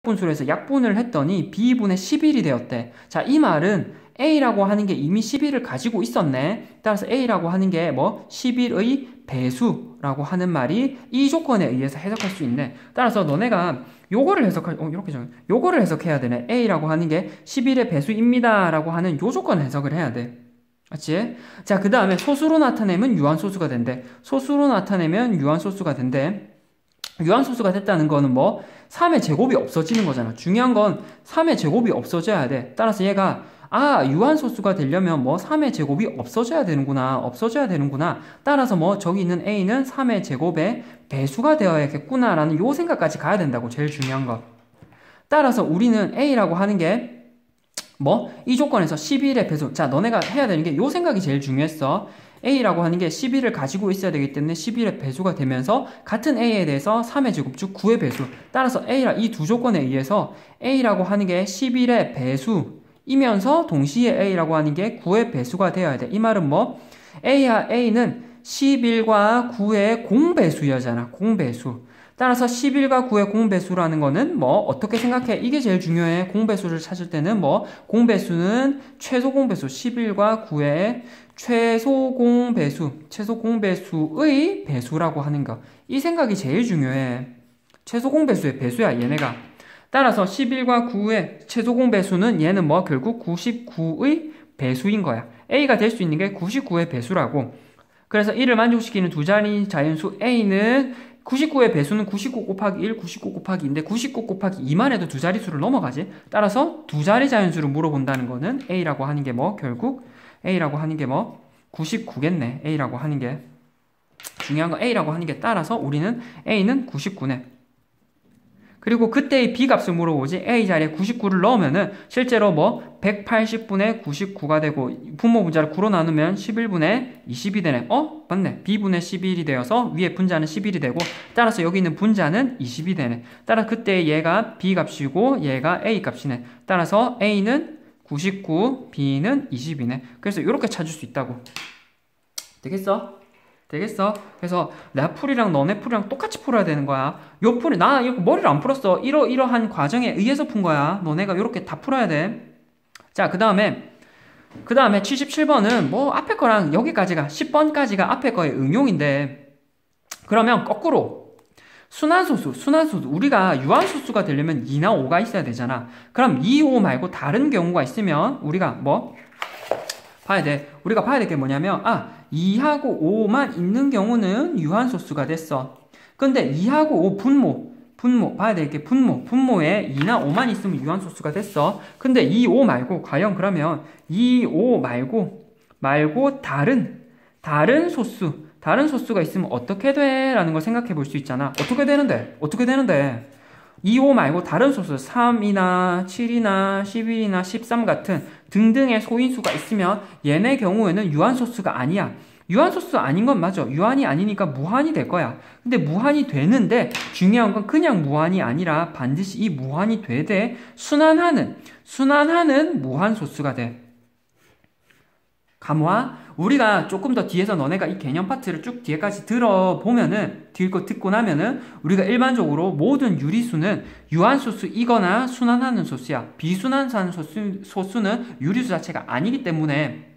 분수에서 약분을 했더니 B분의 11이 되었대. 자, 이 말은 A라고 하는 게 이미 11을 가지고 있었네. 따라서 A라고 하는 게 뭐 11의 배수라고 하는 말이 이 조건에 의해서 해석할 수 있네. 따라서 너네가 요거를 요거를 해석해야 되네. A라고 하는 게 11의 배수입니다 라고 하는 요 조건 해석을 해야 돼. 맞지? 자, 그 다음에 소수로 나타내면 유한소수가 된대. 소수로 나타내면 유한소수가 된대. 유한소수가 됐다는 거는 뭐 3의 제곱이 없어지는 거잖아. 중요한 건 3의 제곱이 없어져야 돼. 따라서 얘가 유한소수가 되려면 뭐 3의 제곱이 없어져야 되는구나. 따라서 뭐 저기 있는 A는 3의 제곱의 배수가 되어야겠구나 라는 요 생각까지 가야 된다고. 제일 중요한 거. 따라서 우리는 A라고 하는 게 뭐 이 조건에서 11의 배수. 자, 너네가 해야 되는 게 요 생각이 제일 중요했어. A라고 하는 게 11을 가지고 있어야 되기 때문에 11의 배수가 되면서 같은 A에 대해서 3의 제곱 즉 9의 배수. 따라서 이 두 조건에 의해서 A라고 하는 게 11의 배수이면서 동시에 A라고 하는 게 9의 배수가 되어야 돼. 이 말은 뭐 A는 11과 9의 공배수여잖아. 공배수. 따라서 11과 9의 공배수라는 거는 뭐 어떻게 생각해? 이게 제일 중요해. 공배수를 찾을 때는 뭐 공배수는 최소 공배수 11과 9의 최소 공배수의 배수라고 하는 거. 이 생각이 제일 중요해. 최소 공배수의 배수야, 얘네가. 따라서 11과 9의 최소 공배수는 얘는 뭐 결국 99의 배수인 거야. A가 될 수 있는 게 99의 배수라고. 그래서 이를 만족시키는 두 자리 자연수 A는 99의 배수는 99 곱하기 1, 99 곱하기 2인데 99 곱하기 2만 해도 두 자릿수를 넘어가지. 따라서 두 자리 자연수를 물어본다는 거는 A라고 하는 게 뭐 결국 A라고 하는 게 뭐 99겠네. A라고 하는 게 중요한 건 A라고 하는 게 따라서 우리는 A는 99네. 그리고 그때의 B값을 물어보지. A 자리에 99를 넣으면은 실제로 뭐 180분의 99가 되고 분모 분자를 9로 나누면 11분의 20이 되네. 맞네. B분의 11이 되어서 위에 분자는 11이 되고 따라서 여기 있는 분자는 20이 되네. 따라서 그때 얘가 B값이고 얘가 A값이네. 따라서 A는 99, B는 20이네. 그래서 이렇게 찾을 수 있다고. 되겠어? 그래서 내 풀이랑 너네 풀이랑 똑같이 풀어야 되는 거야. 요 풀이 나 이거 머리를 안 풀었어. 이러한 과정에 의해서 푼 거야. 너네가 이렇게 다 풀어야 돼. 자, 그 다음에 77번은 뭐 앞에 거랑 여기까지가 10번까지가 앞에 거의 응용인데 그러면 거꾸로 순환소수 우리가 유한소수가 되려면 2나 5가 있어야 되잖아. 그럼 2, 5 말고 다른 경우가 있으면 우리가 뭐 봐야 돼. 우리가 봐야 될 게 뭐냐면 2하고 5만 있는 경우는 유한소수가 됐어. 근데 2하고 5 분모 봐야 될 게 분모에 2나 5만 있으면 유한소수가 됐어. 근데 2, 5 말고 과연 그러면 2, 5 말고 다른 소수가 있으면 어떻게 돼? 라는 걸 생각해 볼 수 있잖아. 어떻게 되는데 2, 5 말고 다른 소수 3이나 7이나 11이나 13 같은 등등의 소인수가 있으면 얘네 경우에는 유한소수가 아니야. 유한소수 아닌 건 맞아. 유한이 아니니까 무한이 될 거야. 근데 무한이 되는데 중요한 건 그냥 무한이 아니라 반드시 이 무한이 되되 순환하는 무한소수가 돼. 감화? 우리가 조금 더 뒤에서 너네가 이 개념 파트를 쭉 뒤에까지 들어보면은 듣고 나면은 우리가 일반적으로 모든 유리수는 유한소수이거나 순환하는 소수야. 비순환하는 소수는 유리수 자체가 아니기 때문에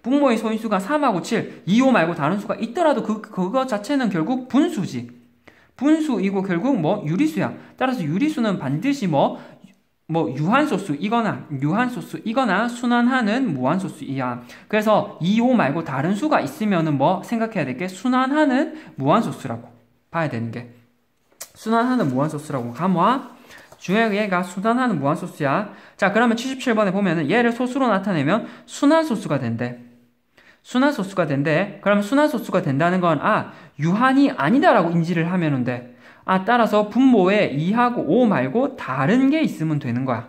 분모의 소인수가 3하고 7, 2, 5 말고 다른 수가 있더라도 그거 자체는 결국 분수이고 결국 뭐 유리수야. 따라서 유리수는 반드시 뭐 유한소수이거나 순환하는 무한소수이야. 그래서 2, 5 말고 다른 수가 있으면은 뭐 생각해야 될 게 순환하는 무한소수라고 봐야 되는 게 순환하는 무한소수라고. 감화? 중요한 얘가 순환하는 무한소수야. 자, 그러면 77번에 보면은 얘를 소수로 나타내면 순환소수가 된대. 그러면 순환소수가 된다는 건 유한이 아니다라고 인지를 하면은 돼. 따라서 분모에 2하고 5 말고 다른 게 있으면 되는 거야.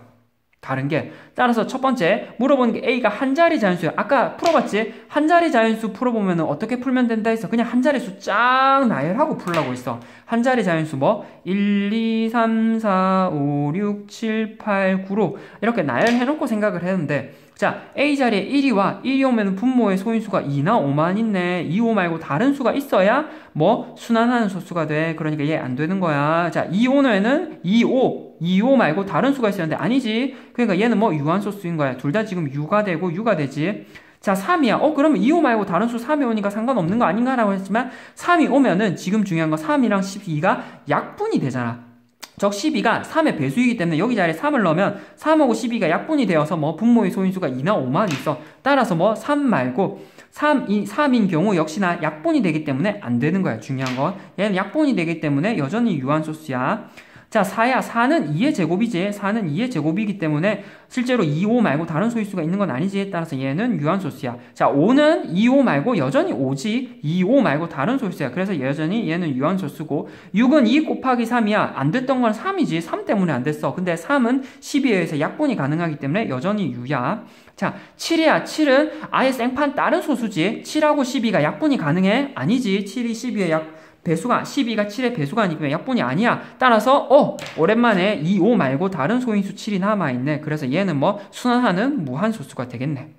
다른 게. 따라서 첫 번째 물어보는 게 A가 한 자리 자연수야. 아까 풀어봤지? 한 자리 자연수 풀어보면 어떻게 풀면 된다 했어? 그냥 한 자릿수 쫙 나열하고 풀라고 했어. 한 자리 자연수 뭐 1, 2, 3, 4, 5, 6, 7, 8, 9로 이렇게 나열해놓고 생각을 했는데 자, A 자리에 1이 오면 분모의 소인수가 2나 5만 있네. 2, 5 말고 다른 수가 있어야 뭐 순환하는 소수가 돼. 그러니까 얘 안 되는 거야. 자, 2, 5에는 2, 5 2, 5 말고 다른 수가 있었는데 아니지. 그러니까 얘는 뭐 유한소수인 거야. 둘 다 지금 U가 되고 U가 되지. 자, 3이야. 그러면 2, 5 말고 다른 수 3이 오니까 상관없는 거 아닌가라고 했지만 3이 오면은 지금 중요한 건 3이랑 12가 약분이 되잖아. 적 12가 3의 배수이기 때문에 여기 자리에 3을 넣으면 3하고 12가 약분이 되어서 뭐 분모의 소인수가 2나 5만 있어. 따라서 뭐 3 말고 3인 경우 역시나 약분이 되기 때문에 안 되는 거야. 중요한 건 얘는 약분이 되기 때문에 여전히 유한소수야. 자, 4야. 4는 2의 제곱이지. 4는 2의 제곱이기 때문에 실제로 2, 5 말고 다른 소인수가 있는 건 아니지. 따라서 얘는 유한소수야. 자, 5는 2, 5 말고 여전히 5지. 2, 5 말고 다른 소인수야. 그래서 여전히 얘는 유한소수고 6은 2 곱하기 3이야. 안 됐던 건 3이지. 3 때문에 안 됐어. 근데 3은 12에 의해서 약분이 가능하기 때문에 여전히 유야. 자, 7이야. 7은 아예 생판 다른 소수지. 7하고 12가 약분이 가능해? 아니지. 7이 12의 배수가 12가 7의 배수가 아니면 약분이 아니야. 따라서 오랜만에 2, 5 말고 다른 소인수 7이 남아있네. 그래서 얘는 뭐 순환하는 무한소수가 되겠네.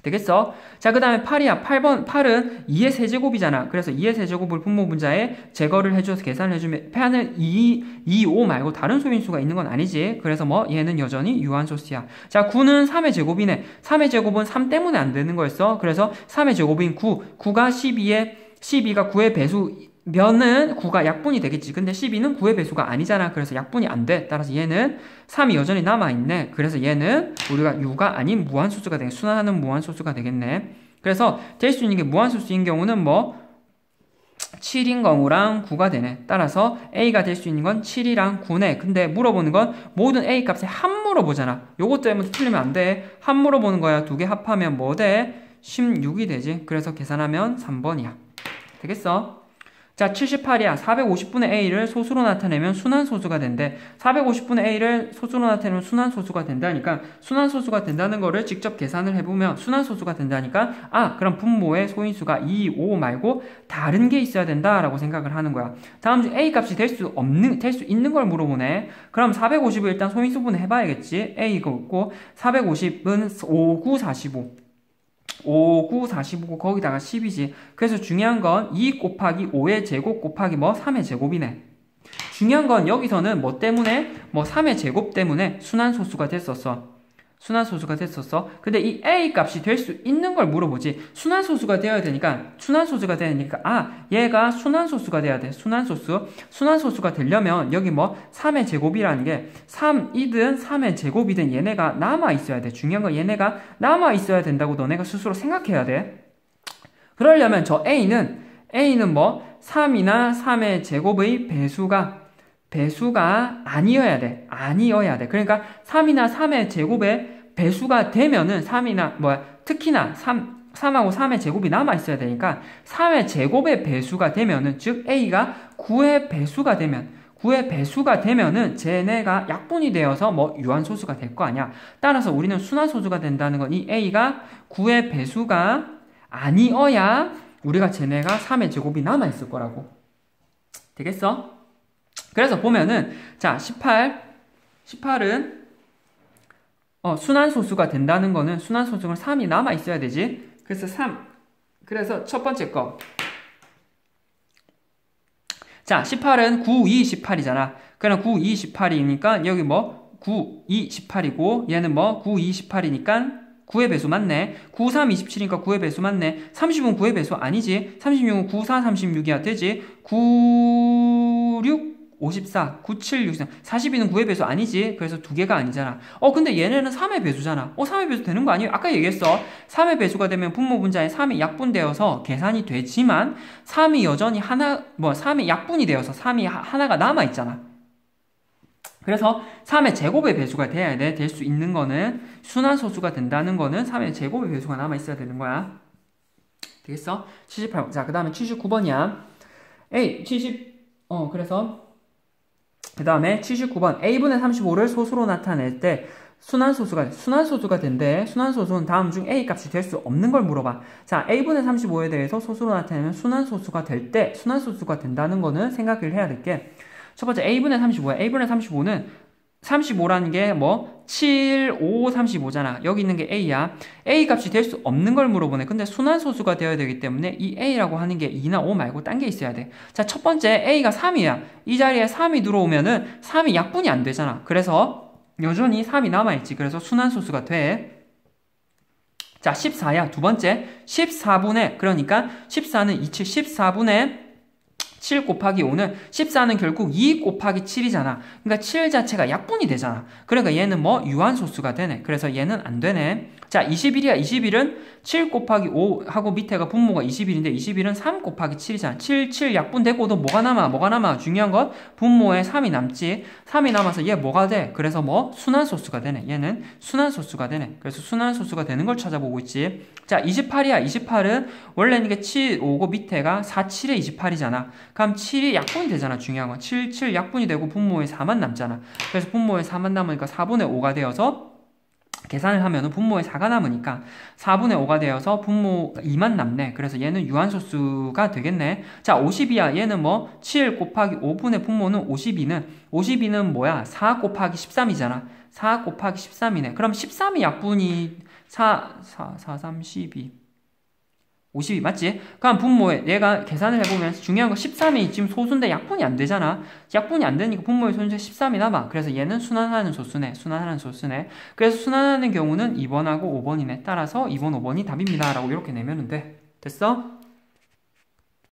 되겠어? 자, 그 다음에 8이야. 8은 2의 세제곱이잖아. 그래서 2의 세제곱을 분모 분자에 제거를 해줘서 계산을 해주면 8은 2, 5 말고 다른 소인수가 있는 건 아니지. 그래서 뭐 얘는 여전히 유한소수야. 자, 9는 3의 제곱이네. 3의 제곱은 3 때문에 안 되는 거였어. 그래서 3의 제곱인 9가 12가 9의 배수면은 9가 약분이 되겠지. 근데 12는 9의 배수가 아니잖아. 그래서 약분이 안 돼. 따라서 얘는 3이 여전히 남아있네. 그래서 얘는 우리가 U가 아닌 무한소수가 되겠네. 순환하는 무한소수가 되겠네. 그래서 될 수 있는 게 무한소수인 경우는 뭐 7인 경우랑 9가 되네. 따라서 A가 될 수 있는 건 7이랑 9네. 근데 물어보는 건 모든 A 값에 합 물어보잖아. 요것 때문에 틀리면 안 돼. 합 물어보는 거야. 두 개 합하면 뭐 돼? 16이 되지. 그래서 계산하면 3번이야. 되겠어? 자, 78이야. 450분의 A를 소수로 나타내면 순환소수가 된대. 450분의 A를 소수로 나타내면 순환소수가 된다니까 순환소수가 된다는 거를 직접 계산을 해보면 순환소수가 된다니까 그럼 분모의 소인수가 2, 5 말고 다른 게 있어야 된다라고 생각을 하는 거야. 다음 중 A 값이 될 수 있는 걸 물어보네. 그럼 450을 일단 소인수분해 해봐야겠지. A가 있고 450은 5, 9, 45 5, 9, 45고 거기다가 10이지. 그래서 중요한 건 2 곱하기 5의 제곱 곱하기 뭐 3의 제곱이네. 중요한 건 여기서는 뭐 때문에? 뭐 3의 제곱 때문에 순환소수가 됐었어. 근데 이 A 값이 될 수 있는 걸 물어보지. 순환소수가 되어야 되니까 얘가 순환소수가 돼야 돼. 순환소수가 되려면 여기 뭐 3의 제곱이라는 게 3이든 3의 제곱이든 얘네가 남아있어야 돼. 중요한 건 얘네가 남아있어야 된다고 너네가 스스로 생각해야 돼. 그러려면 저 A는 뭐 3이나 3의 제곱의 배수가 아니어야 돼. 그러니까 3이나 3의 제곱의 배수가 되면은 특히나 3하고 3의 제곱이 남아있어야 되니까 3의 제곱의 배수가 되면은 즉 A가 9의 배수가 되면은 쟤네가 약분이 되어서 뭐 유한소수가 될 거 아니야. 따라서 우리는 순환소수가 된다는 건 이 A가 9의 배수가 아니어야 우리가 쟤네가 3의 제곱이 남아있을 거라고. 되겠어? 그래서 보면은 자 18은 순환소수가 된다는 거는 순환소수가 3이 남아있어야 되지. 그래서 첫 번째 거 자 18은 9, 2, 18이잖아. 그럼 9, 2, 18이니까 여기 뭐 9, 2, 18이고 얘는 뭐 9, 2, 18이니까 9의 배수 맞네. 9, 3, 27이니까 9의 배수 맞네. 30은 9의 배수 아니지. 36은 9, 4, 36이야. 되지. 9, 6, 54, 9, 7, 63, 42는 9의 배수 아니지. 그래서 두 개가 아니잖아. 근데 얘네는 3의 배수잖아. 3의 배수 되는 거 아니에요? 아까 얘기했어. 3의 배수가 되면 분모 분자에 3이 약분되어서 계산이 되지만 3이 여전히 3이 약분이 되어서 3이 하나가 남아있잖아. 그래서 3의 제곱의 배수가 돼야 돼. 될 수 있는 거는 순환소수가 된다는 거는 3의 제곱의 배수가 남아있어야 되는 거야. 되겠어? 78번. 자, 그 다음에 79번이야. 그래서 그 다음에 79번 A분의 35를 소수로 나타낼 때 순환소수가 된대. 순환소수는 다음 중 A 값이 될 수 없는 걸 물어봐. 자, A분의 35에 대해서 소수로 나타내면 순환소수가 될 때 순환소수가 된다는 거는 생각을 해야 될 게 첫 번째 A분의 35야. A분의 35는 35라는 게 뭐 7, 5, 35잖아. 여기 있는 게 A야. A 값이 될 수 없는 걸 물어보네. 근데 순환소수가 되어야 되기 때문에 이 A라고 하는 게 2나 5 말고 딴 게 있어야 돼. 자, 첫 번째 A가 3이야. 이 자리에 3이 들어오면은 3이 약분이 안 되잖아. 그래서 여전히 3이 남아있지. 그래서 순환소수가 돼. 자, 14야. 두 번째 14분의 그러니까 14는 27, 14분의 7 곱하기 5는 14는 결국 2 곱하기 7이잖아. 그러니까 7 자체가 약분이 되잖아. 그러니까 얘는 뭐 유한소수가 되네. 그래서 얘는 안 되네. 자, 21이야. 21은 7 곱하기 5 하고 밑에가 분모가 21인데 21은 3 곱하기 7이잖아. 7 약분되고도 뭐가 남아? 중요한 건 분모에 3이 남지. 3이 남아서 얘 뭐가 돼? 그래서 뭐 순환소수가 되네. 얘는 순환소수가 되네. 그래서 순환소수가 되는 걸 찾아보고 있지. 자, 28이야. 28은 원래는 이게 7 오고 밑에가 4, 7에 28이잖아. 그럼 7이 약분이 되잖아. 중요한 건 7 약분이 되고 분모에 4만 남잖아. 그래서 분모에 4만 남으니까 4분의 5가 되어서 계산을 하면 분모에 4가 남으니까 4분의 5가 되어서 분모 2만 남네. 그래서 얘는 유한소수가 되겠네. 자, 52야. 얘는 뭐 7 곱하기 5분의 분모는 52는 뭐야? 4 곱하기 13이잖아. 4 곱하기 13이네. 그럼 13이 약분이 4, 3, 12 52 맞지? 그럼 분모에 얘가 계산을 해보면 중요한 거 13이 지금 소수인데 약분이 안 되잖아. 약분이 안 되니까 분모의 소수에 13이 남아. 그래서 얘는 순환하는 소수네. 그래서 순환하는 경우는 2번하고 5번이네. 따라서 2번, 5번이 답입니다. 라고 이렇게 내면 돼. 됐어?